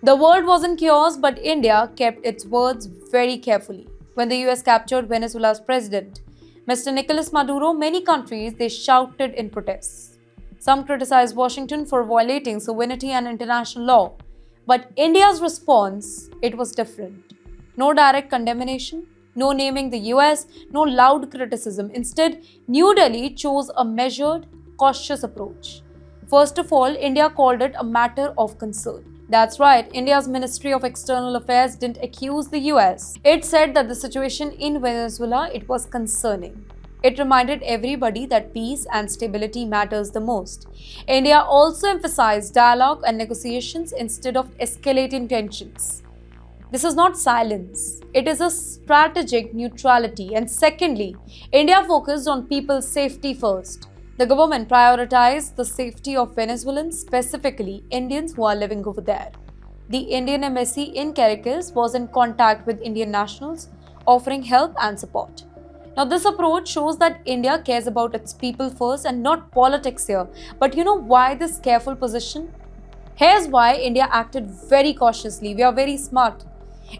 The world was in chaos, but India kept its words very carefully. When the US captured Venezuela's president, Mr. Nicolas Maduro, many countries they shouted in protests. Some criticized Washington for violating sovereignty and international law, but India's response it was different. No direct condemnation, no naming the US, no loud criticism. Instead, New Delhi chose a measured, cautious approach. First of all, India called it a matter of concern. That's right, India's Ministry of External Affairs didn't accuse the US. It said that the situation in Venezuela it was concerning. It reminded everybody that peace and stability matters the most. India also emphasized dialogue and negotiations instead of escalating tensions. This is not silence. It is a strategic neutrality. And secondly, India focused on people's safety first. The government prioritized the safety of Venezuelans, specifically Indians who are living over there. The Indian embassy in Caracas was in contact with Indian nationals, offering help and support. Now, this approach shows that India cares about its people first and not politics here. But you know why this careful position? Here's why India acted very cautiously. We are very smart.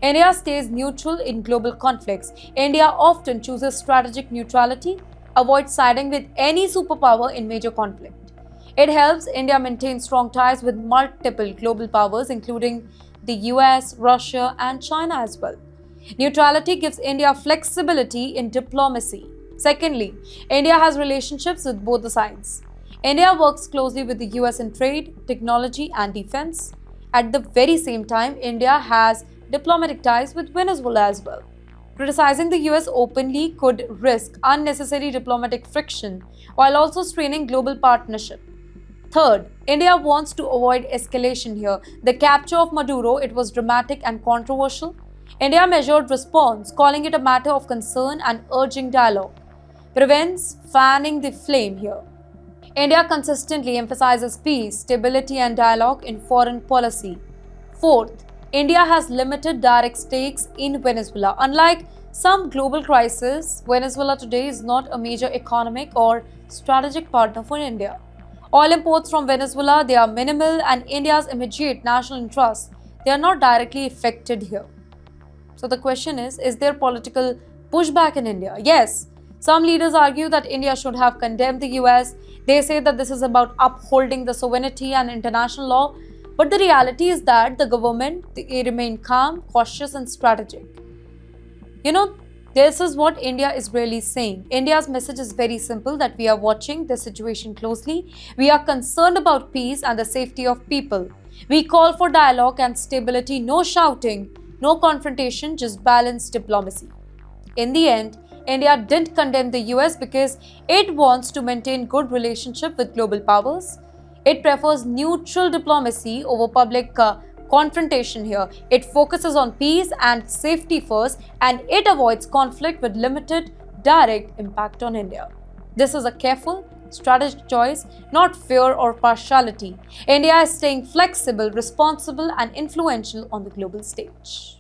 India stays neutral in global conflicts. India often chooses strategic neutrality, avoids siding with any superpower in major conflict. It helps India maintain strong ties with multiple global powers, including the US, Russia, and China as well. Neutrality gives India flexibility in diplomacy. Secondly, India has relationships with both the sides. India works closely with the US in trade, technology, and defense. At the very same time, India has diplomatic ties with Venezuela as well. Criticizing the US openly could risk unnecessary diplomatic friction while also straining global partnership. Third, India wants to avoid escalation here. The capture of Maduro, it was dramatic and controversial. India measured response, calling it a matter of concern and urging dialogue. Prevents fanning the flame here. India consistently emphasizes peace, stability, and dialogue in foreign policy. Fourth, India has limited direct stakes in Venezuela. Unlike some global crises, Venezuela today is not a major economic or strategic partner for India. Oil imports from Venezuela they are minimal, and India's immediate national interests they are not directly affected here. So the question is there political pushback in India? Yes. Some leaders argue that India should have condemned the US. They say that this is about upholding the sovereignty and international law. But the reality is that the government they remain calm, cautious, and strategic. You know, this is what India is really saying. India's message is very simple that we are watching the situation closely. We are concerned about peace and the safety of people. We call for dialogue and stability, no shouting, no confrontation, just balanced diplomacy. In the end, India didn't condemn the US because it wants to maintain good relationship with global powers. It prefers neutral diplomacy over public confrontation here. It focuses on peace and safety first, and it avoids conflict with limited direct impact on India. This is a careful, strategic choice, not fear or partiality. India is staying flexible, responsible, and influential on the global stage.